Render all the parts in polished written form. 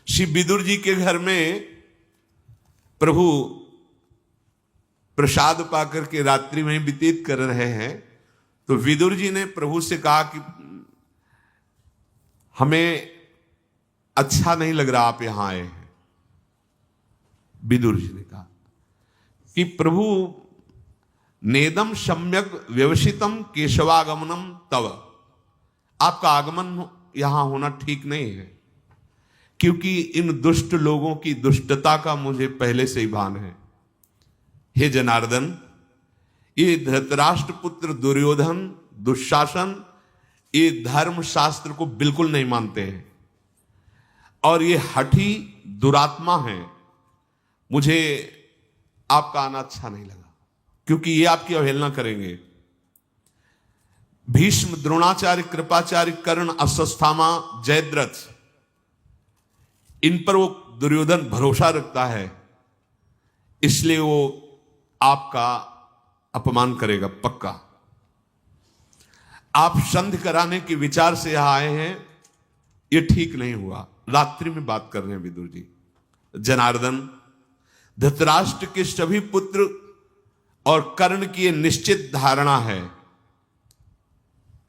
श्री विदुर जी के घर में प्रभु प्रसाद पाकर के रात्रि में व्यतीत कर रहे हैं। तो विदुर जी ने प्रभु से कहा कि हमें अच्छा नहीं लग रहा आप यहां आए हैं। विदुर जी ने कहा कि प्रभु नेदम सम्यक व्यवसितम केशवागमनम तव, आपका आगमन यहां होना ठीक नहीं है, क्योंकि इन दुष्ट लोगों की दुष्टता का मुझे पहले से ही भान है। हे जनार्दन, ये धृतराष्ट्र पुत्र दुर्योधन, दुशासन, ये धर्म शास्त्र को बिल्कुल नहीं मानते हैं और ये हठी दुरात्मा हैं। मुझे आपका आना अच्छा नहीं लगा, क्योंकि ये आपकी अवहेलना करेंगे। भीष्म, द्रोणाचार्य, कृपाचार्य, कर्ण, अश्वत्थामा, जयद्रथ, इन पर वो दुर्योधन भरोसा रखता है, इसलिए वो आपका अपमान करेगा पक्का। आप संधि कराने के विचार से यहां आए हैं, ये ठीक नहीं हुआ। रात्रि में बात कर रहे हैं विदुर जी। जनार्दन, धृतराष्ट्र के सभी पुत्र और कर्ण की यह निश्चित धारणा है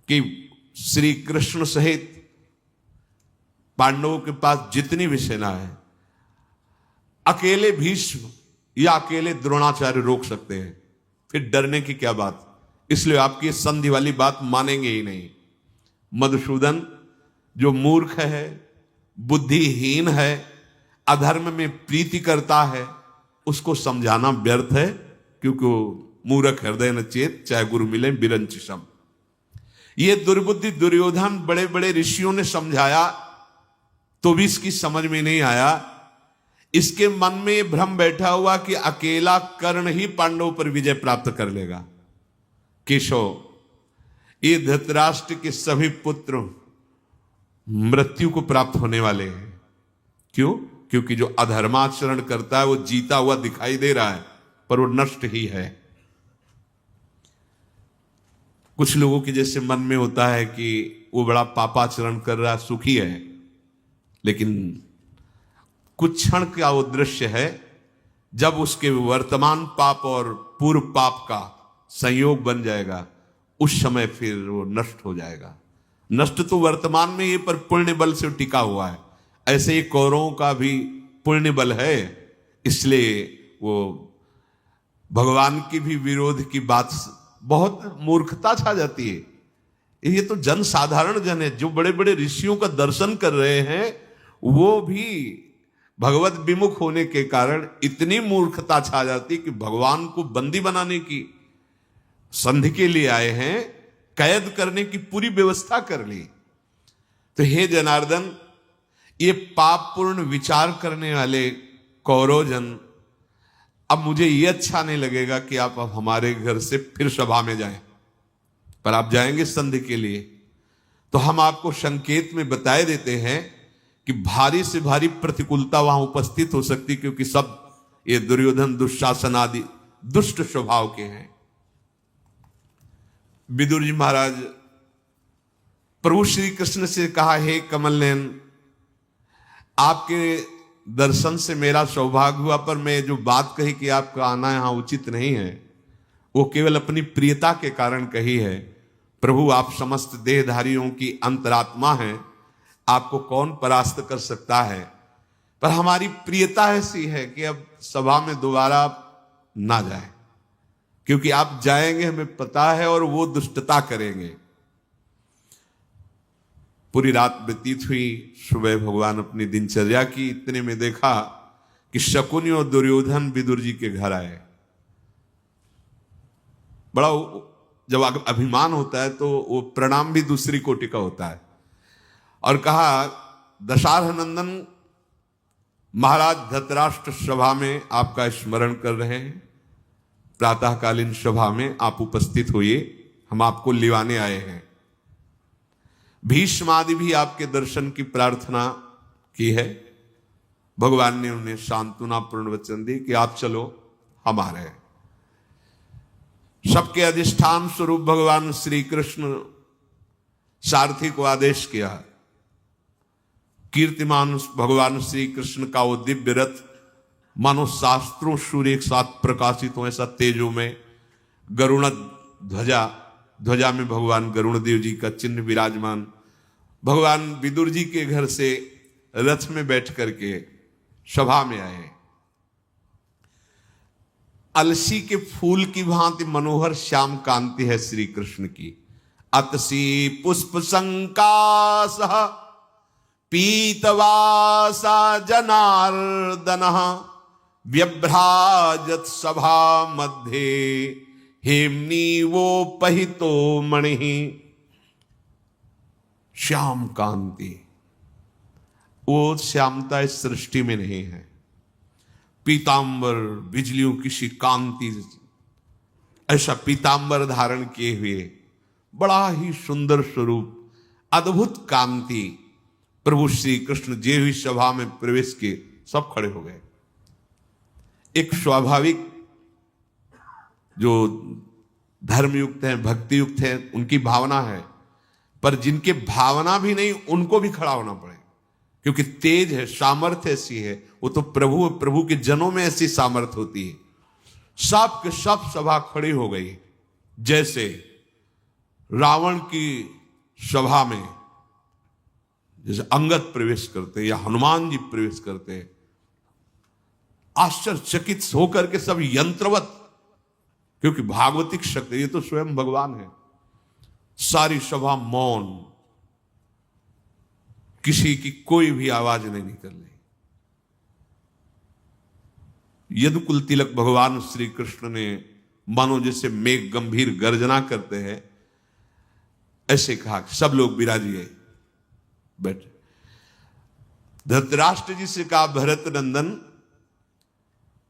कि श्री कृष्ण सहित पांडवों के पास जितनी भी सेना है, अकेले भीष्म या अकेले द्रोणाचार्य रोक सकते हैं, फिर डरने की क्या बात। इसलिए आपकी संधि वाली बात मानेंगे ही नहीं। मधुसूदन जो मूर्ख है, बुद्धिहीन है, अधर्म में प्रीति करता है, उसको समझाना व्यर्थ है, क्योंकि वो मूर्ख हृदय न चेत, चाहे गुरु मिले बिरंचिशम। ये दुर्बुद्धि दुर्योधन बड़े बड़े ऋषियों ने समझाया तो भी इसकी समझ में नहीं आया। इसके मन में यह भ्रम बैठा हुआ कि अकेला कर्ण ही पांडवों पर विजय प्राप्त कर लेगा। केशव, ये धृतराष्ट्र के सभी पुत्र मृत्यु को प्राप्त होने वाले हैं। क्यों? क्योंकि जो अधर्माचरण करता है वो जीता हुआ दिखाई दे रहा है, पर वो नष्ट ही है। कुछ लोगों के जैसे मन में होता है कि वो बड़ा पापाचरण कर रहा है, सुखी है, लेकिन कुछ क्षण का वो दृश्य है जब उसके वर्तमान पाप और पूर्व पाप का संयोग बन जाएगा, उस समय फिर वो नष्ट हो जाएगा। नष्ट तो वर्तमान में ये पर पुण्य बल से टिका हुआ है। ऐसे ही कौरवों का भी पुण्य बल है, इसलिए वो भगवान की भी विरोध की बात, बहुत मूर्खता छा जाती है। ये तो जन साधारण जन है, जो बड़े बड़े ऋषियों का दर्शन कर रहे हैं, वो भी भगवत विमुख होने के कारण इतनी मूर्खता छा जाती कि भगवान को बंदी बनाने की संधि के लिए आए हैं, कैद करने की पूरी व्यवस्था कर ली। तो हे जनार्दन, ये पापपूर्ण विचार करने वाले कौरवजन, अब मुझे ये अच्छा नहीं लगेगा कि आप अब हमारे घर से फिर सभा में जाएं, पर आप जाएंगे संधि के लिए, तो हम आपको संकेत में बताए देते हैं कि भारी से भारी प्रतिकूलता वहां उपस्थित हो सकती, क्योंकि सब ये दुर्योधन, दुशासन आदि दुष्ट स्वभाव के हैं। विदुर जी महाराज प्रभु श्री कृष्ण से कहा, हे कमल नयन, आपके दर्शन से मेरा सौभाग्य हुआ, पर मैं जो बात कही कि आपका आना यहां उचित नहीं है, वो केवल अपनी प्रियता के कारण कही है। प्रभु, आप समस्त देहधारियों की अंतरात्मा हैं, आपको कौन परास्त कर सकता है, पर हमारी प्रियता ऐसी है कि अब सभा में दोबारा ना जाए, क्योंकि आप जाएंगे हमें पता है और वो दुष्टता करेंगे। पूरी रात व्यतीत हुई, सुबह भगवान अपनी दिनचर्या की, इतने में देखा कि शकुनी और दुर्योधन विदुर जी के घर आए। बड़ा जब अभिमान होता है तो वो प्रणाम भी दूसरी कोटि का होता है, और कहा, दशारथ नंदन महाराज धृतराष्ट्र सभा में आपका स्मरण कर रहे हैं, प्रातःकालीन सभा में आप उपस्थित होइए, हम आपको लिवाने आए हैं। भीष्म आदि भी आपके दर्शन की प्रार्थना की है। भगवान ने उन्हें सांत्वनापूर्ण वचन दी कि आप चलो, हम आ रहे हैं। सबके अधिष्ठान स्वरूप भगवान श्री कृष्ण सारथी को आदेश किया कीर्तिमान भगवान श्री कृष्ण का वो दिव्य रथ मानो शास्त्रों सूर्य एक साथ प्रकाशित हो, ऐसा तेजो में गरुण ध्वजा, ध्वजा में भगवान गरुण देव जी का चिन्ह विराजमान। भगवान विदुर जी के घर से रथ में बैठ करके सभा में आए। अलसी के फूल की भांति मनोहर श्याम कांति है श्री कृष्ण की। अतसी पुष्प संकास पीतवासा जनार्दन व्यभ्राजत सभा मध्य हेमनी वो पहितो मणि। श्याम कांति, वो श्यामता इस सृष्टि में नहीं है। पीतांबर बिजलियों की सी कांति, ऐसा पीतांबर धारण किए हुए बड़ा ही सुंदर स्वरूप, अद्भुत कांति। प्रभु श्री कृष्ण जे हुई सभा में प्रवेश किए, सब खड़े हो गए। एक स्वाभाविक जो धर्मयुक्त है, भक्ति युक्त है, उनकी भावना है, पर जिनके भावना भी नहीं उनको भी खड़ा होना पड़े, क्योंकि तेज है, सामर्थ्य ऐसी है, वो तो प्रभु के जनों में ऐसी सामर्थ्य होती है। सब के सब सभा खड़ी हो गई। जैसे रावण की सभा में जैसे अंगद प्रवेश करते या हनुमान जी प्रवेश करते, आश्चर्यचकित होकर के सब यंत्रवत, क्योंकि भागवतिक शक्ति ये तो स्वयं भगवान है। सारी सभा मौन, किसी की कोई भी आवाज नहीं निकल रही। यदुकुल तिलक भगवान श्री कृष्ण ने मानो जैसे मेघ गंभीर गर्जना करते हैं, ऐसे कहा सब लोग विराजिए, बैठे। धृतराष्ट्र जी से कहा भरत नंदन,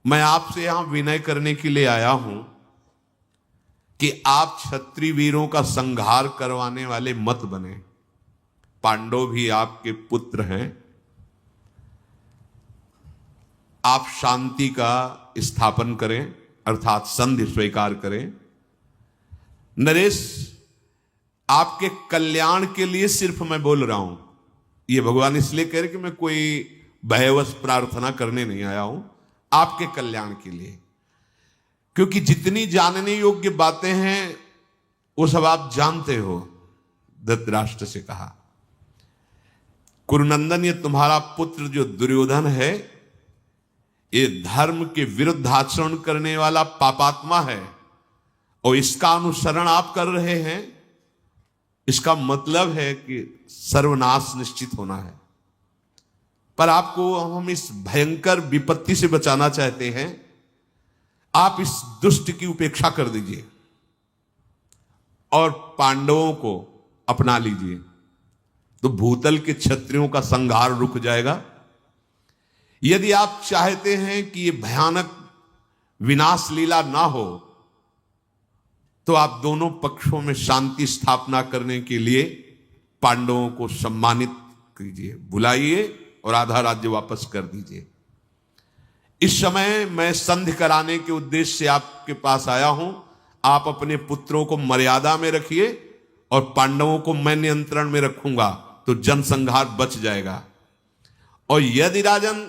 मैं आपसे यहां विनय करने के लिए आया हूं कि आप क्षत्रिय वीरों का संहार करवाने वाले मत बने। पांडव भी आपके पुत्र हैं, आप शांति का स्थापन करें, अर्थात संधि स्वीकार करें। नरेश, आपके कल्याण के लिए सिर्फ मैं बोल रहा हूं। ये भगवान इसलिए कह रहे कि मैं कोई भयवश प्रार्थना करने नहीं आया हूं, आपके कल्याण के लिए। क्योंकि जितनी जानने योग्य बातें हैं वो सब आप जानते हो। धृतराष्ट्र से कहा, कुरुनंदन, ये तुम्हारा पुत्र जो दुर्योधन है, ये धर्म के विरुद्ध आचरण करने वाला पापात्मा है, और इसका अनुसरण आप कर रहे हैं। इसका मतलब है कि सर्वनाश निश्चित होना है। पर आपको हम इस भयंकर विपत्ति से बचाना चाहते हैं। आप इस दुष्ट की उपेक्षा कर दीजिए और पांडवों को अपना लीजिए, तो भूतल के क्षत्रियों का संहार रुक जाएगा। यदि आप चाहते हैं कि यह भयानक विनाश लीला ना हो, तो आप दोनों पक्षों में शांति स्थापना करने के लिए पांडवों को सम्मानित कीजिए, बुलाइए और आधा राज्य वापस कर दीजिए। इस समय मैं संधि कराने के उद्देश्य से आपके पास आया हूं। आप अपने पुत्रों को मर्यादा में रखिए और पांडवों को मैं नियंत्रण में रखूंगा, तो जनसंहार बच जाएगा। और यदि राजन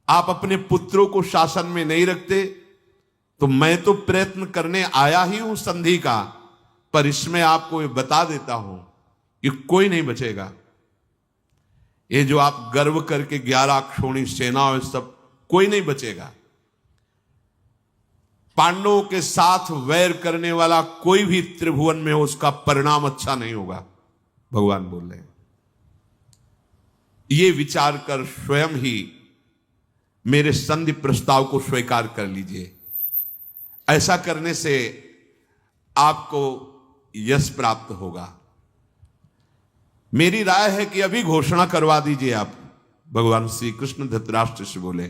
आप अपने पुत्रों को शासन में नहीं रखते, तो मैं तो प्रयत्न करने आया ही हूं संधि का, पर इसमें आपको ये बता देता हूं कि कोई नहीं बचेगा। ये जो आप गर्व करके 11 अक्षौणी सेना और सब, कोई नहीं बचेगा। पांडवों के साथ वैर करने वाला कोई भी त्रिभुवन में हो, उसका परिणाम अच्छा नहीं होगा, भगवान बोल रहे हैं। ये विचार कर स्वयं ही मेरे संधि प्रस्ताव को स्वीकार कर लीजिए। ऐसा करने से आपको यश प्राप्त होगा। मेरी राय है कि अभी घोषणा करवा दीजिए आप। भगवान श्री कृष्ण धृतराष्ट्र से बोले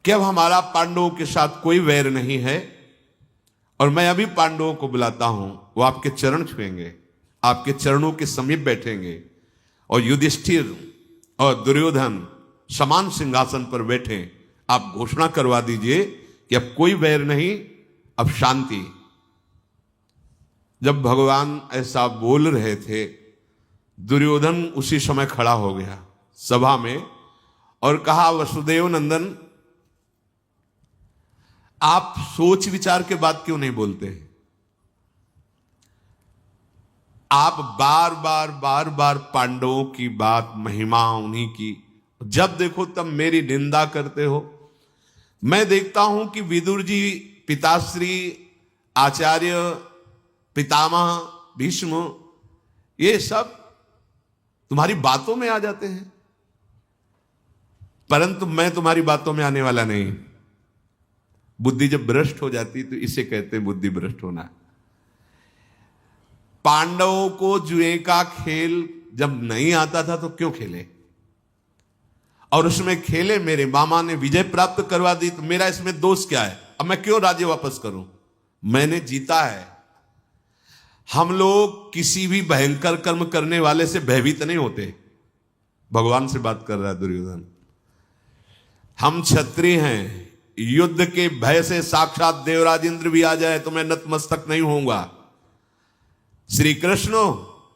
कि अब हमारा पांडवों के साथ कोई वैर नहीं है, और मैं अभी पांडवों को बुलाता हूं। वो आपके चरण छुएंगे, आपके चरणों के समीप बैठेंगे, और युधिष्ठिर और दुर्योधन समान सिंहासन पर बैठे। आप घोषणा करवा दीजिए कि अब कोई वैर नहीं, अब शांति। जब भगवान ऐसा बोल रहे थे दुर्योधन उसी समय खड़ा हो गया सभा में और कहा, वसुदेव नंदन, आप सोच विचार के बाद क्यों नहीं बोलते? आप बार बार पांडवों की बात, महिमा उन्हीं की, जब देखो तब मेरी निंदा करते हो। मैं देखता हूं कि विदुर जी, पिताश्री, आचार्य, पितामह, भीष्म, ये सब तुम्हारी बातों में आ जाते हैं, परंतु मैं तुम्हारी बातों में आने वाला नहीं। बुद्धि जब भ्रष्ट हो जाती तो इसे कहते हैं बुद्धि भ्रष्ट होना। पांडवों को जुए का खेल जब नहीं आता था तो क्यों खेले, और उसमें खेले, मेरे मामा ने विजय प्राप्त करवा दी, तो मेरा इसमें दोष क्या है? अब मैं क्यों राज्य वापस करूं? मैंने जीता है। हम लोग किसी भी भयंकर कर्म करने वाले से भयभीत नहीं होते। भगवान से बात कर रहा है दुर्योधन। हम क्षत्रिय हैं, युद्ध के भय से साक्षात देवराज इंद्र भी आ जाए तो मैं नतमस्तक नहीं होऊंगा। श्री कृष्ण,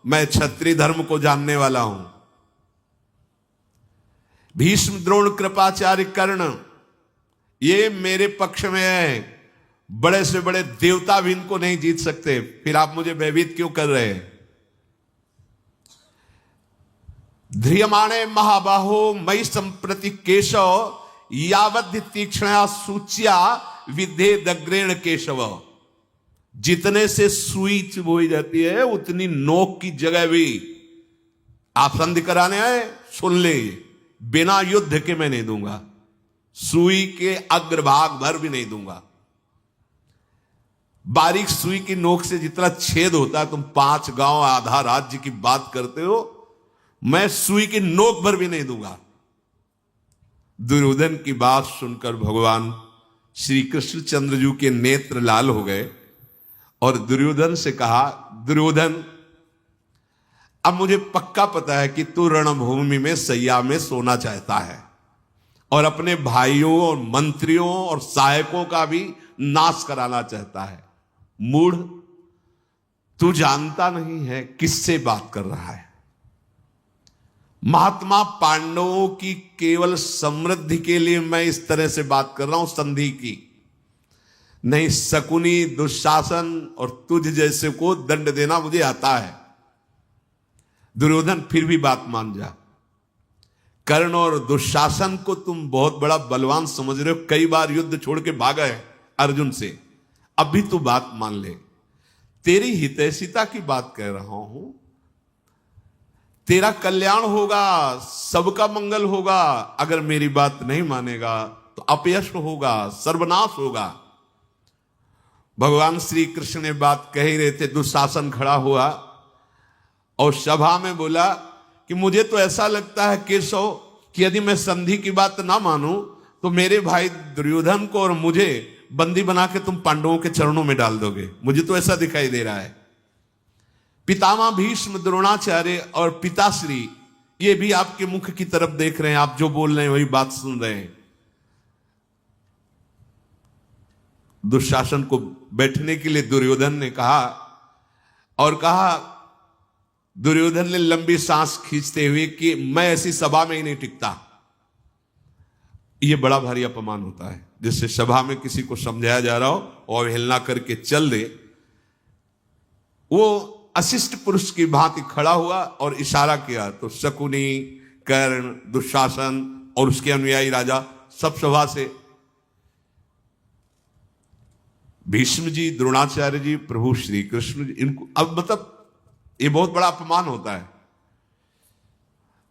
मैं क्षत्रिय धर्म को जानने वाला हूं। भीष्म, द्रोण, कृपाचार्य, कर्ण, ये मेरे पक्ष में है। बड़े से बड़े देवता भी इनको नहीं जीत सकते, फिर आप मुझे भयभीत क्यों कर रहे हैं? ध्रियमाणे महाबाहो मयि संप्रति केशव, यावद् तीक्ष्णया सूच्या विद्धे दग्रेण केशव। जितने से सुई बोई जाती है उतनी नोक की जगह भी आप संधि कराने आए, सुन ले, बिना युद्ध के मैं नहीं दूंगा, सुई के अग्रभाग भर भी नहीं दूंगा। बारीक सुई की नोक से जितना छेद होता है, तुम 5 गांव आधा राज्य की बात करते हो, मैं सुई की नोक भर भी नहीं दूंगा। दुर्योधन की बात सुनकर भगवान श्री कृष्णचंद्र के नेत्र लाल हो गए और दुर्योधन से कहा, दुर्योधन, अब मुझे पक्का पता है कि तू रणभूमि में सैया में सोना चाहता है और अपने भाइयों और मंत्रियों और सहायकों का भी नाश कराना चाहता है। मूढ़, तू जानता नहीं है किससे बात कर रहा है। महात्मा पांडवों की केवल समृद्धि के लिए मैं इस तरह से बात कर रहा हूं, संधि की नहीं। शकुनी, दुशासन और तुझ जैसे को दंड देना मुझे आता है। दुर्योधन, फिर भी बात मान जा। कर्ण और दुशासन को तुम बहुत बड़ा बलवान समझ रहे हो, कई बार युद्ध छोड़ के भागा है अर्जुन से, अब भी तू बात मान ले। तेरी हितैषिता की बात कह रहा हूं, तेरा कल्याण होगा, सबका मंगल होगा। अगर मेरी बात नहीं मानेगा तो अपयश होगा, सर्वनाश होगा। भगवान श्री कृष्ण ने बात कह ही रहे थे, दुशासन खड़ा हुआ और सभा में बोला कि मुझे तो ऐसा लगता है केशव कि यदि मैं संधि की बात ना मानूं तो मेरे भाई दुर्योधन को और मुझे बंदी बना के तुम पांडवों के चरणों में डाल दोगे। मुझे तो ऐसा दिखाई दे रहा है। पितामह भीष्म, द्रोणाचार्य और पिताश्री, ये भी आपके मुख की तरफ देख रहे हैं, आप जो बोल रहे हैं वही बात सुन रहे हैं। दुशासन को बैठने के लिए दुर्योधन ने कहा, और कहा दुर्योधन ने लंबी सांस खींचते हुए कि मैं ऐसी सभा में ही नहीं टिकता। यह बड़ा भारी अपमान होता है, जिससे सभा में किसी को समझाया जा रहा हो और अवहेलना करके चल दे। वो अशिष्ट पुरुष की भांति खड़ा हुआ और इशारा किया, तो शकुनी, कर्ण, दुशासन और उसके अनुयायी राजा सब सभा से, भीष्म जी, द्रोणाचार्य जी, प्रभु श्री कृष्ण जी, इनको अब मतलब ये बहुत बड़ा अपमान होता है।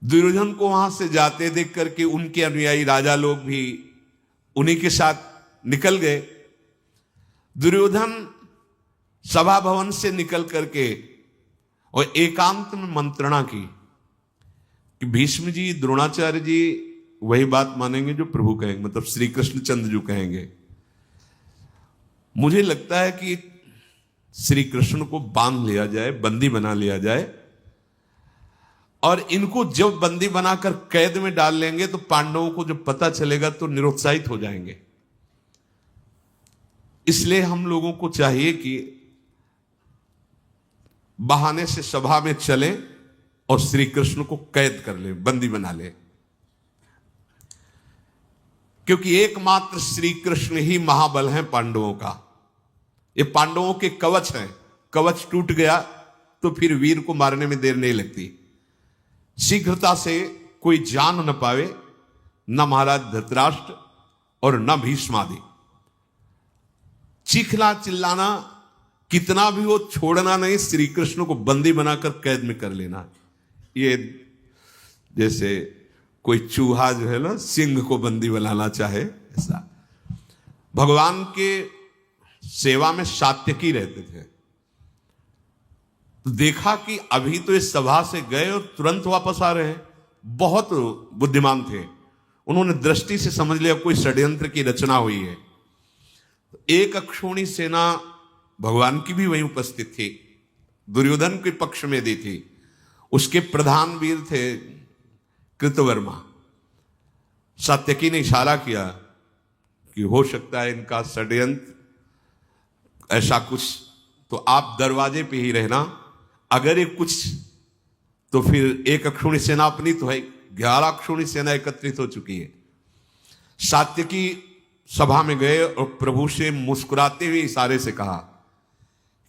दुर्योधन को वहां से जाते देख करके उनके अनुयायी राजा लोग भी उन्हीं के साथ निकल गए। दुर्योधन सभा भवन से निकल करके और एकांत में मंत्रणा की कि भीष्म जी, द्रोणाचार्य जी वही बात मानेंगे जो प्रभु कहेंगे, मतलब श्री कृष्णचंद्र जी कहेंगे। मुझे लगता है कि श्री कृष्ण को बांध लिया जाए, बंदी बना लिया जाए, और इनको जब बंदी बनाकर कैद में डाल लेंगे तो पांडवों को जब पता चलेगा तो निरुत्साहित हो जाएंगे। इसलिए हम लोगों को चाहिए कि बहाने से सभा में चलें और श्री कृष्ण को कैद कर ले, बंदी बना ले, क्योंकि एकमात्र श्री कृष्ण ही महाबल हैं पांडवों का। ये पांडवों के कवच हैं, कवच टूट गया तो फिर वीर को मारने में देर नहीं लगती। शीघ्रता से कोई जान न पावे, न महाराज धृतराष्ट्र और न भीष्म आदि। चीखना चिल्लाना कितना भी हो, छोड़ना नहीं, श्री कृष्ण को बंदी बनाकर कैद में कर लेना। ये जैसे कोई चूहा जो है ना सिंह को बंदी बनाना चाहे, ऐसा। भगवान के सेवा में सात्यकी रहते थे, तो देखा कि अभी तो इस सभा से गए और तुरंत वापस आ रहे हैं। बहुत बुद्धिमान थे, उन्होंने दृष्टि से समझ लिया कोई षड्यंत्र की रचना हुई है। एक अक्षोणी सेना भगवान की भी वहीं उपस्थित थी, दुर्योधन के पक्ष में दी थी। उसके प्रधान वीर थे कृतवर्मा। सात्यकी ने इशारा किया कि हो सकता है इनका षड्यंत्र ऐसा कुछ, तो आप दरवाजे पे ही रहना, अगर ये कुछ तो फिर एक अक्षोणी सेना अपनी तो है, 11 अक्षोणी सेना एकत्रित हो चुकी है। सात्यकी सभा में गए और प्रभु से मुस्कुराते हुए इशारे से कहा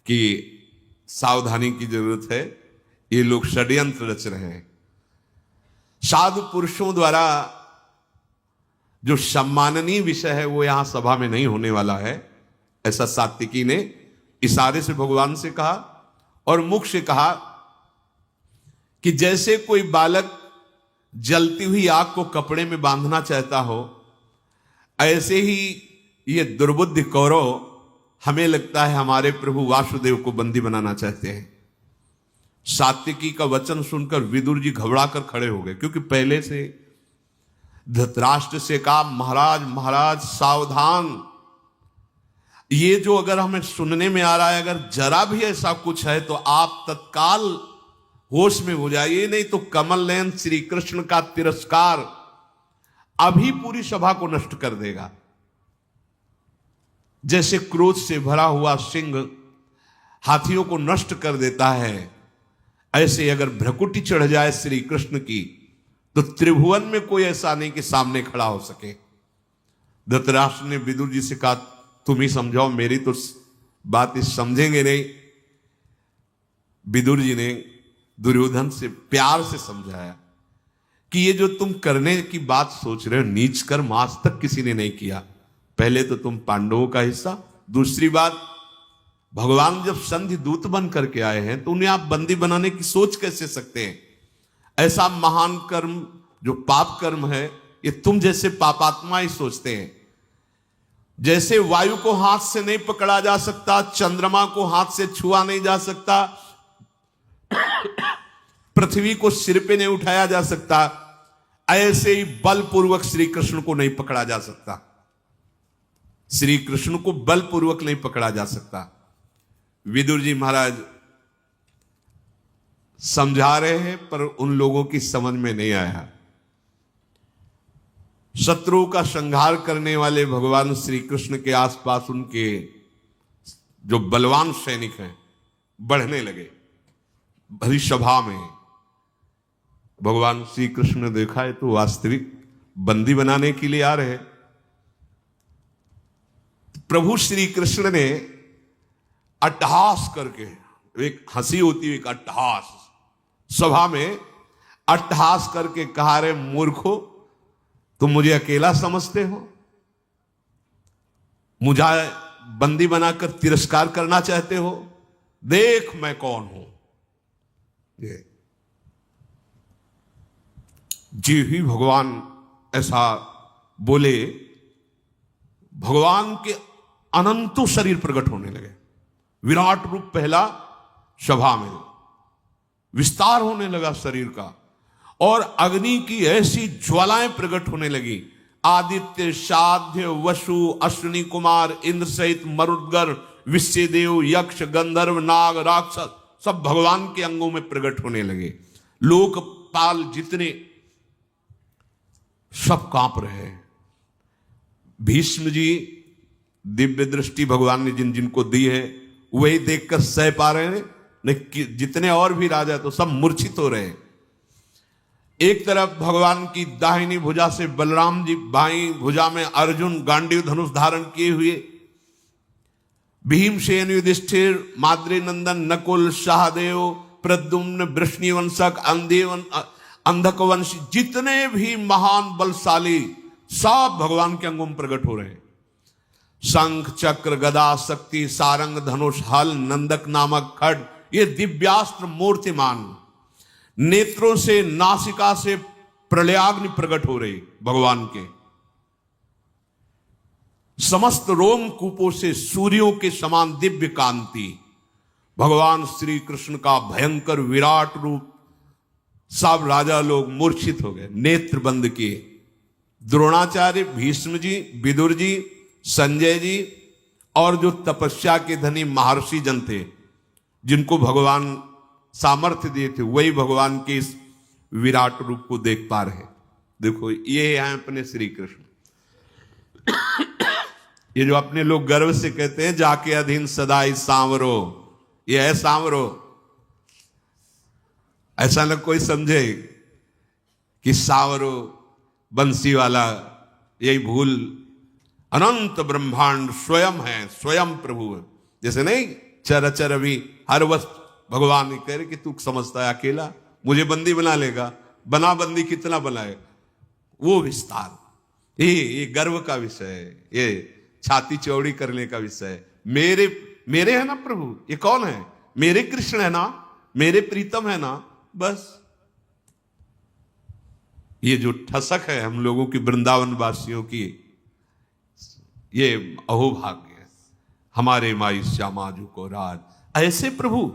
कि सावधानी की जरूरत है, ये लोग षड्यंत्र रच रहे हैं। साधु पुरुषों द्वारा जो सम्माननीय विषय है वो यहां सभा में नहीं होने वाला है, ऐसा सात्विकी ने इशारे से भगवान से कहा और मुख से कहा कि जैसे कोई बालक जलती हुई आग को कपड़े में बांधना चाहता हो, ऐसे ही ये दुर्बुद्धि कौरव हमें लगता है हमारे प्रभु वासुदेव को बंदी बनाना चाहते हैं। सात्विकी का वचन सुनकर विदुर जी घबरा कर खड़े हो गए, क्योंकि पहले से धृतराष्ट्र से कहा महाराज महाराज सावधान, ये जो अगर हमें सुनने में आ रहा है, अगर जरा भी ऐसा कुछ है तो आप तत्काल होश में हो जाइए, नहीं तो कमल नयन श्री कृष्ण का तिरस्कार अभी पूरी सभा को नष्ट कर देगा। जैसे क्रोध से भरा हुआ सिंह हाथियों को नष्ट कर देता है, ऐसे अगर भ्रकुटी चढ़ जाए श्री कृष्ण की तो त्रिभुवन में कोई ऐसा नहीं कि सामने खड़ा हो सके। धृतराष्ट्र ने विदुर जी से कहा तुम ही समझाओ, मेरी तो बात इस समझेंगे नहीं। विदुर जी ने दुर्योधन से प्यार से समझाया कि ये जो तुम करने की बात सोच रहे हो नीच कर्म आज तक किसी ने नहीं किया। पहले तो तुम पांडवों का हिस्सा, दूसरी बात भगवान जब संधि दूत बन करके आए हैं तो उन्हें आप बंदी बनाने की सोच कैसे सकते हैं। ऐसा महान कर्म जो पाप कर्म है ये तुम जैसे पापात्मा ही सोचते हैं। जैसे वायु को हाथ से नहीं पकड़ा जा सकता, चंद्रमा को हाथ से छुआ नहीं जा सकता, पृथ्वी को सिर पे नहीं उठाया जा सकता, ऐसे ही बलपूर्वक श्री कृष्ण को नहीं पकड़ा जा सकता। श्री कृष्ण को बलपूर्वक नहीं पकड़ा जा सकता। विदुर जी महाराज समझा रहे हैं पर उन लोगों की समझ में नहीं आया। शत्रु का संहार करने वाले भगवान श्री कृष्ण के आसपास उनके जो बलवान सैनिक हैं बढ़ने लगे। भरी सभा में भगवान श्री कृष्ण ने देखा है तो वास्तविक बंदी बनाने के लिए आ रहे हैं। प्रभु श्री कृष्ण ने अट्टहास करके, एक हंसी होती है एक अट्टहास, सभा में अट्टहास करके कहा रे मूर्खो, तुम मुझे अकेला समझते हो, मुझे बंदी बनाकर तिरस्कार करना चाहते हो, देख मैं कौन हूं। ये जी ही भगवान ऐसा बोले, भगवान के अनंतों शरीर प्रकट होने लगे। विराट रूप पहला सभा में विस्तार होने लगा शरीर का, और अग्नि की ऐसी ज्वालाएं प्रकट होने लगी। आदित्य, साध्य, वसु, अश्विनी कुमार, इंद्र सहित मरुद्गर, विश्वदेव, यक्ष, गंधर्व, नाग, राक्षस सब भगवान के अंगों में प्रकट होने लगे। लोकपाल जितने सब कांप रहे हैं। भीष्म जी दिव्य दृष्टि भगवान ने जिन जिनको दी है वही देखकर सह पा रहे हैं, जितने और भी राजा तो सब मूर्छित हो रहे हैं। एक तरफ भगवान की दाहिनी भुजा से बलराम जी, बाईं भुजा में अर्जुन गांडीव धनुष धारण किए हुए, भीमसेन, युधिष्ठिर, माद्री नंदन, नकुल, सहदेव, प्रद्युम्न, वृष्णिवंशक, अंधकवंश, जितने भी महान बलशाली सब भगवान के अंगों में प्रकट हो रहे हैं। शंख, चक्र, गदा, शक्ति, सारंग, धनुष, हल, नंदक नामक खड्ग, ये दिव्यास्त्र मूर्तिमान, नेत्रों से, नासिका से प्रलयाग्नि प्रकट हो रही भगवान के, समस्त रोम कूपों से सूर्यों के समान दिव्य कांति, भगवान श्री कृष्ण का भयंकर विराट रूप। सब राजा लोग मूर्छित हो गए, नेत्र बंद किए। द्रोणाचार्य, भीष्म जी, विदुर जी, संजय जी और जो तपस्या के धनी महर्षि जन थे, जिनको भगवान सामर्थ्य दिए थे, वही भगवान के इस विराट रूप को देख पा रहे। देखो, ये हैं अपने श्री कृष्ण। ये जो अपने लोग गर्व से कहते हैं जाके अधीन सदाई सांवरो, ये है सांवरो। ऐसा न कोई समझे कि सांवरो बंसी वाला, यही भूल। अनंत ब्रह्मांड स्वयं है, स्वयं प्रभु है। जैसे नहीं चर अभी हर वस्तु भगवान कह रहे कि तू समझता है अकेला मुझे बंदी बना लेगा, बना बंदी कितना बनाए, वो विस्तार। ये गर्व का विषय है, ये छाती चौड़ी करने का विषय है। मेरे है ना प्रभु, ये कौन है, मेरे कृष्ण है ना, मेरे प्रीतम है ना, बस। ये जो ठसक है हम लोगों की, वृंदावन वासियों की, ये अहोभाग्य है। हमारे माई श्यामा जी को राज, ऐसे प्रभु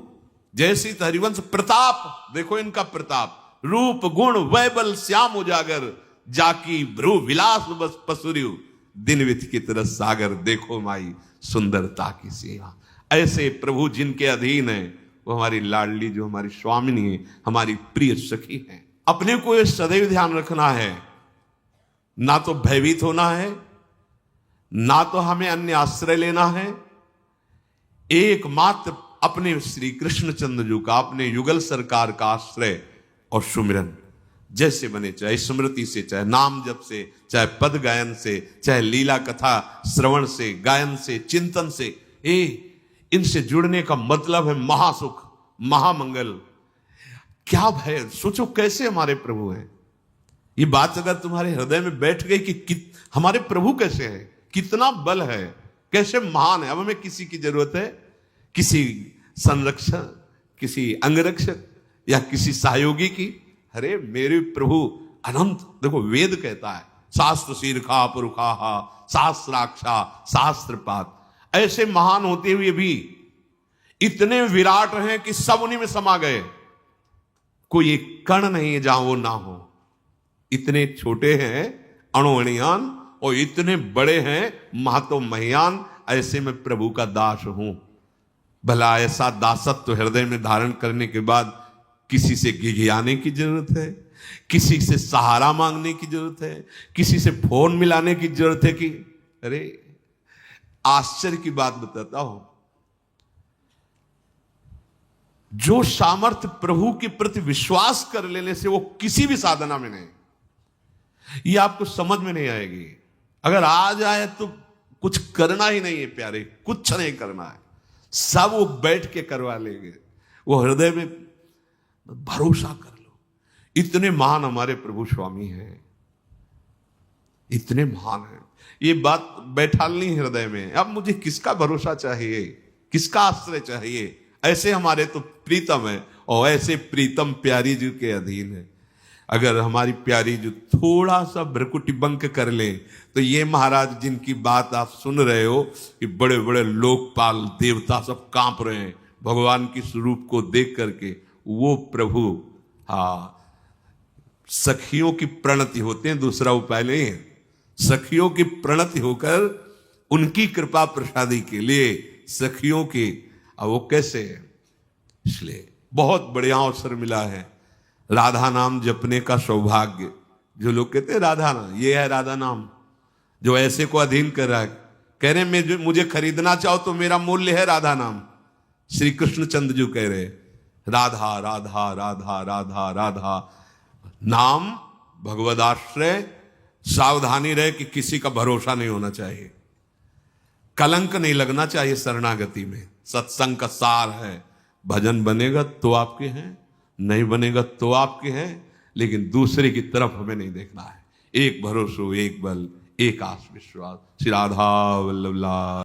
जैसी हरिवंश प्रताप, देखो इनका प्रताप, रूप गुण वैबल श्याम उजागर, जाकी भ्रू विलास बस पसुरियु, दिन विथ की तरह सागर, देखो माई सुंदरता की सेवा। ऐसे प्रभु जिनके अधीन है, वो हमारी लाडली, जो हमारी स्वामिनी है, हमारी प्रिय सखी है। अपने को ये सदैव ध्यान रखना है, ना तो भयभीत होना है, ना तो हमें अन्य आश्रय लेना है। एकमात्र अपने श्री कृष्णचंद्र जी का, अपने युगल सरकार का आश्रय और सुमिरन, जैसे बने, चाहे स्मृति से, चाहे नाम जप से, चाहे पद गायन से, चाहे लीला कथा श्रवण से, गायन से, चिंतन से। इनसे जुड़ने का मतलब है महासुख, महामंगल। क्या भय, सोचो कैसे हमारे प्रभु हैं। ये बात अगर तुम्हारे हृदय में बैठ गई कि हमारे प्रभु कैसे हैं, कितना बल है, कैसे महान है। अब हमें किसी की जरूरत है, किसी संरक्षण, किसी अंगरक्षक या किसी सहयोगी की? अरे मेरे प्रभु अनंत। देखो वेद कहता है शास्त्र शीर्षा पुरुषा शास्त्राक्षा शास्त्रपात, ऐसे महान होते हुए भी इतने विराट हैं कि सब उन्हीं में समा गए, कोई एक कण नहीं है जहां वो ना हो। इतने छोटे हैं अणुअणियान और इतने बड़े हैं महतो महियान। ऐसे में प्रभु का दास हूं। भला ऐसा दासत्व हृदय में धारण करने के बाद किसी से घिघियाने की जरूरत है, किसी से सहारा मांगने की जरूरत है, किसी से फोन मिलाने की जरूरत है कि? अरे आश्चर्य की बात बताता हूं, जो सामर्थ्य प्रभु के प्रति विश्वास कर लेने से वो किसी भी साधना में नहीं, ये आपको समझ में नहीं आएगी। अगर आ जाए तो कुछ करना ही नहीं है प्यारे, कुछ नहीं करना है, सब वो बैठ के करवा लेंगे। वो हृदय में भरोसा कर लो। इतने महान हमारे प्रभु स्वामी हैं, इतने महान हैं। ये बात बैठालनी हृदय में। अब मुझे किसका भरोसा चाहिए, किसका आश्रय चाहिए? ऐसे हमारे तो प्रीतम है और ऐसे प्रीतम प्यारी जी के अधीन है। अगर हमारी प्यारी जो थोड़ा सा भ्रकुटी बंक कर ले तो ये महाराज जिनकी बात आप सुन रहे हो कि बड़े बड़े लोकपाल देवता सब कांप रहे हैं भगवान की स्वरूप को देख करके, वो प्रभु सखियों की प्रणति होते हैं, दूसरा उपाय नहीं है। सखियों की प्रणति होकर उनकी कृपा प्रसादी के लिए सखियों की, वो कैसे है? इसलिए बहुत बढ़िया अवसर मिला है राधा नाम जपने का सौभाग्य। जो लोग कहते हैं राधा नाम, ये है राधा नाम जो ऐसे को अधीन कर रहा है। कह रहे हैं मुझे खरीदना चाहो तो मेरा मूल्य है राधा नाम। श्री कृष्णचंद्र जी कह रहे राधा राधा राधा राधा राधा, नाम, भगवदाश्रय, सावधानी रहे कि किसी का भरोसा नहीं होना चाहिए, कलंक नहीं लगना चाहिए शरणागति में। सत्संग का सार है, भजन बनेगा तो आपके हैं, नहीं बनेगा तो आपके हैं, लेकिन दूसरे की तरफ हमें नहीं देखना है। एक भरोसो, एक बल, एक आस विश्वास। श्री राधा वल्लभ लाल।